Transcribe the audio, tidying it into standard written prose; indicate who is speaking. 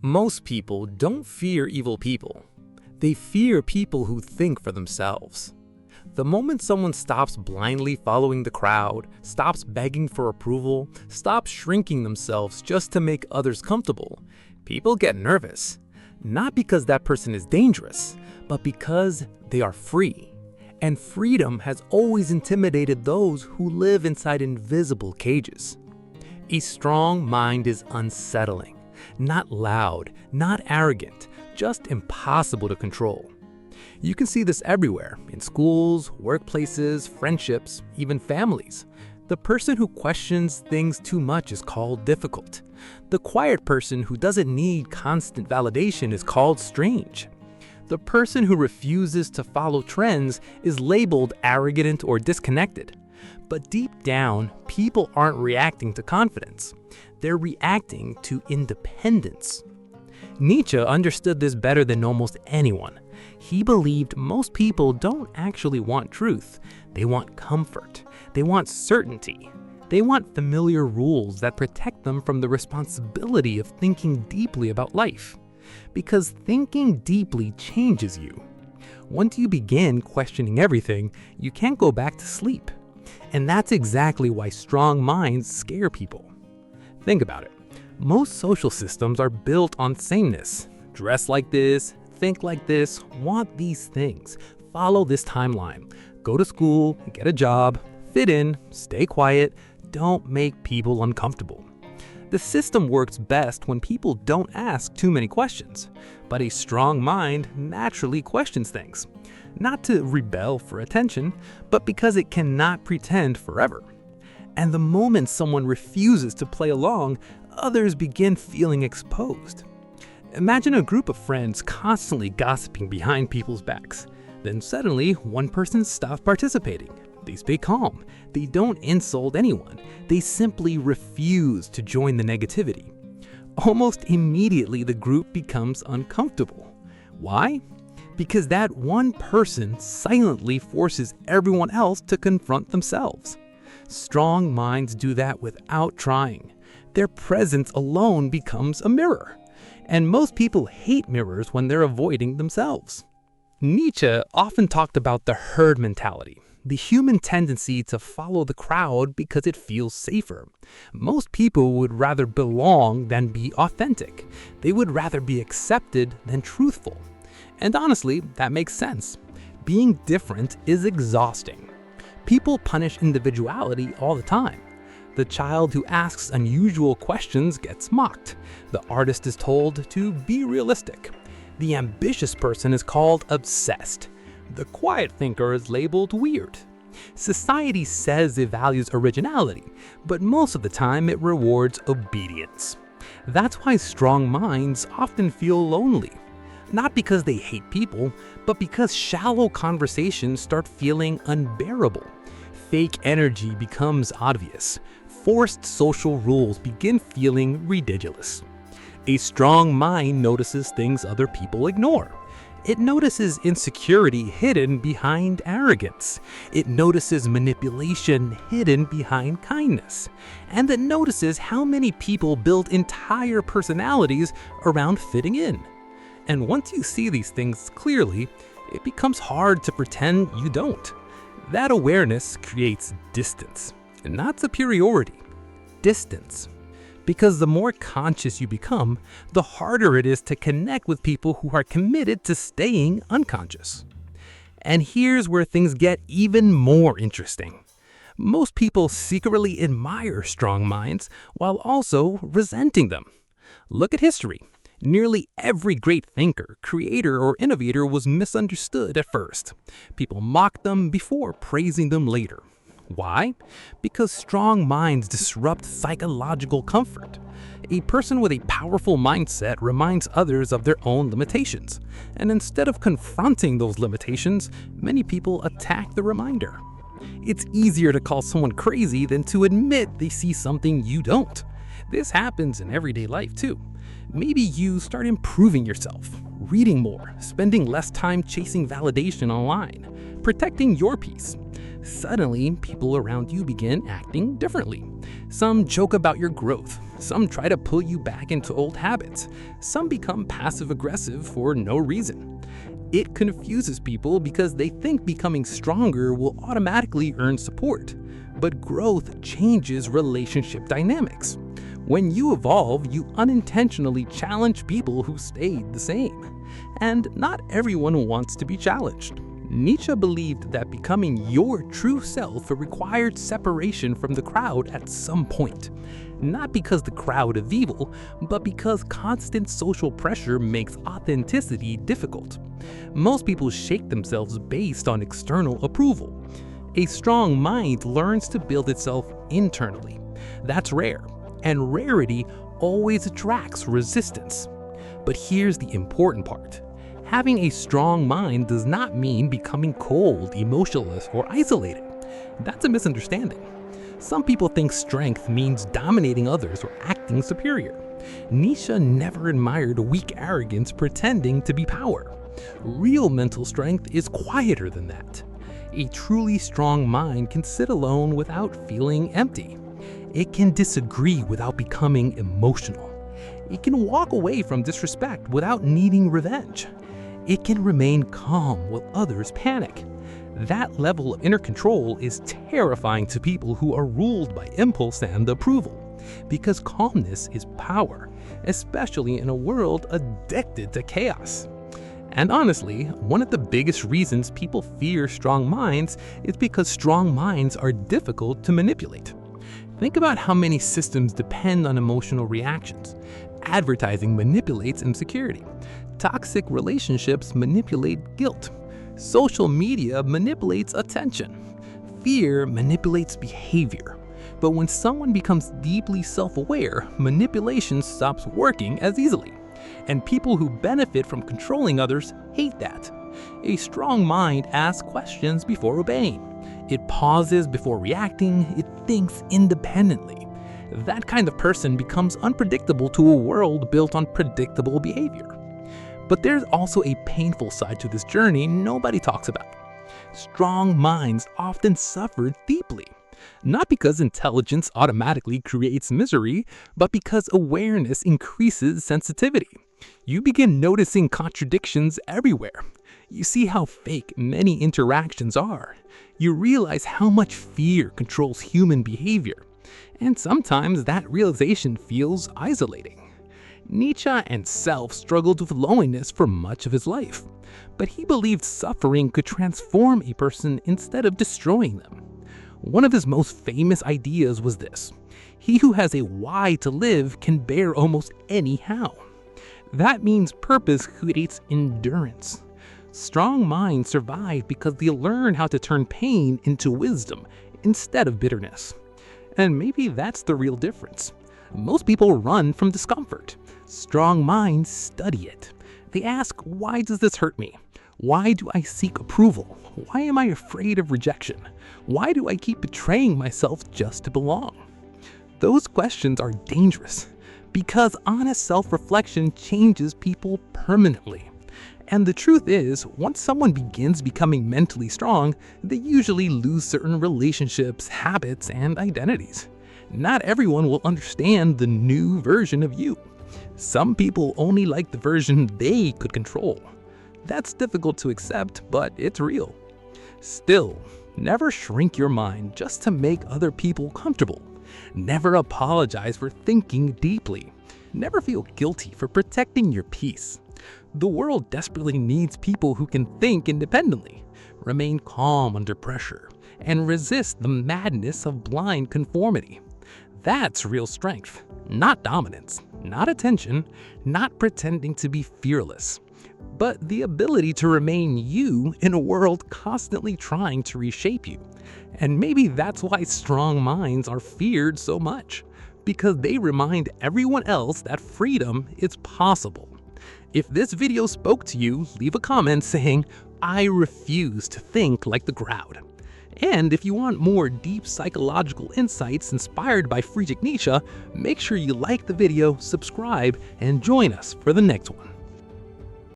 Speaker 1: Most people don't fear evil people. They fear people who think for themselves. The moment someone stops blindly following the crowd, stops begging for approval, stops shrinking themselves just to make others comfortable, people get nervous. Not because that person is dangerous, but because they are free. And freedom has always intimidated those who live inside invisible cages. A strong mind is unsettling. Not loud, not arrogant, just impossible to control. You can see this everywhere, in schools, workplaces, friendships, even families. The person who questions things too much is called difficult. The quiet person who doesn't need constant validation is called strange. The person who refuses to follow trends is labeled arrogant or disconnected. But deep down, people aren't reacting to confidence. They're reacting to independence. Nietzsche understood this better than almost anyone. He believed most people don't actually want truth. They want comfort. They want certainty. They want familiar rules that protect them from the responsibility of thinking deeply about life. Because thinking deeply changes you. Once you begin questioning everything, you can't go back to sleep. And that's exactly why strong minds scare people. Think about it. Most social systems are built on sameness. Dress like this, think like this, want these things, follow this timeline, go to school, get a job, fit in, stay quiet, don't make people uncomfortable. The system works best when people don't ask too many questions, but a strong mind naturally questions things. Not to rebel for attention, but because it cannot pretend forever. And the moment someone refuses to play along, others begin feeling exposed. Imagine a group of friends constantly gossiping behind people's backs. Then suddenly, one person stops participating. They stay calm. They don't insult anyone. They simply refuse to join the negativity. Almost immediately, the group becomes uncomfortable. Why? Because that one person silently forces everyone else to confront themselves. Strong minds do that without trying. Their presence alone becomes a mirror. And most people hate mirrors when they're avoiding themselves. Nietzsche often talked about the herd mentality, the human tendency to follow the crowd because it feels safer. Most people would rather belong than be authentic. They would rather be accepted than truthful. And honestly, that makes sense. Being different is exhausting. People punish individuality all the time. The child who asks unusual questions gets mocked. The artist is told to be realistic. The ambitious person is called obsessed. The quiet thinker is labeled weird. Society says it values originality, but most of the time it rewards obedience. That's why strong minds often feel lonely. Not because they hate people, but because shallow conversations start feeling unbearable. Fake energy becomes obvious. Forced social rules begin feeling ridiculous. A strong mind notices things other people ignore. It notices insecurity hidden behind arrogance. It notices manipulation hidden behind kindness. And it notices how many people build entire personalities around fitting in. And once you see these things clearly, it becomes hard to pretend you don't. That awareness creates distance, and not superiority, distance. Because the more conscious you become, the harder it is to connect with people who are committed to staying unconscious. And here's where things get even more interesting. Most people secretly admire strong minds while also resenting them. Look at history. Nearly every great thinker, creator, or innovator was misunderstood at first. People mocked them before praising them later. Why? Because strong minds disrupt psychological comfort. A person with a powerful mindset reminds others of their own limitations. And instead of confronting those limitations, many people attack the reminder. It's easier to call someone crazy than to admit they see something you don't. This happens in everyday life too. Maybe you start improving yourself, reading more, spending less time chasing validation online, protecting your peace. Suddenly, people around you begin acting differently. Some joke about your growth. Some try to pull you back into old habits. Some become passive-aggressive for no reason. It confuses people because they think becoming stronger will automatically earn support. But growth changes relationship dynamics. When you evolve, you unintentionally challenge people who stayed the same. And not everyone wants to be challenged. Nietzsche believed that becoming your true self required separation from the crowd at some point. Not because the crowd is evil, but because constant social pressure makes authenticity difficult. Most people shake themselves based on external approval. A strong mind learns to build itself internally. That's rare, and rarity always attracts resistance. But here's the important part. Having a strong mind does not mean becoming cold, emotionless, or isolated. That's a misunderstanding. Some people think strength means dominating others or acting superior. Nietzsche never admired weak arrogance pretending to be power. Real mental strength is quieter than that. A truly strong mind can sit alone without feeling empty. It can disagree without becoming emotional. It can walk away from disrespect without needing revenge. It can remain calm while others panic. That level of inner control is terrifying to people who are ruled by impulse and approval, because calmness is power, especially in a world addicted to chaos. And honestly, one of the biggest reasons people fear strong minds is because strong minds are difficult to manipulate. Think about how many systems depend on emotional reactions. Advertising manipulates insecurity. Toxic relationships manipulate guilt. Social media manipulates attention. Fear manipulates behavior. But when someone becomes deeply self-aware, manipulation stops working as easily. And people who benefit from controlling others hate that. A strong mind asks questions before obeying. It pauses before reacting. It thinks independently. That kind of person becomes unpredictable to a world built on predictable behavior. But there's also a painful side to this journey nobody talks about. Strong minds often suffer deeply. Not because intelligence automatically creates misery, but because awareness increases sensitivity. You begin noticing contradictions everywhere. You see how fake many interactions are. You realize how much fear controls human behavior. And sometimes that realization feels isolating. Nietzsche and Self struggled with loneliness for much of his life, but he believed suffering could transform a person instead of destroying them. One of his most famous ideas was this: he who has a why to live can bear almost any how. That means purpose creates endurance. Strong minds survive because they learn how to turn pain into wisdom instead of bitterness. And maybe that's the real difference. Most people run from discomfort. Strong minds study it. They ask, why does this hurt me? Why do I seek approval? Why am I afraid of rejection? Why do I keep betraying myself just to belong? Those questions are dangerous because honest self-reflection changes people permanently. And the truth is, once someone begins becoming mentally strong, they usually lose certain relationships, habits, and identities. Not everyone will understand the new version of you. Some people only like the version they could control. That's difficult to accept, but it's real. Still, never shrink your mind just to make other people comfortable. Never apologize for thinking deeply. Never feel guilty for protecting your peace. The world desperately needs people who can think independently, remain calm under pressure, and resist the madness of blind conformity. That's real strength, not dominance, not attention, not pretending to be fearless, but the ability to remain you in a world constantly trying to reshape you. And maybe that's why strong minds are feared so much, because they remind everyone else that freedom is possible. If this video spoke to you, leave a comment saying, "I refuse to think like the crowd." And if you want more deep psychological insights inspired by Friedrich Nietzsche, make sure you like the video, subscribe, and join us for the next one.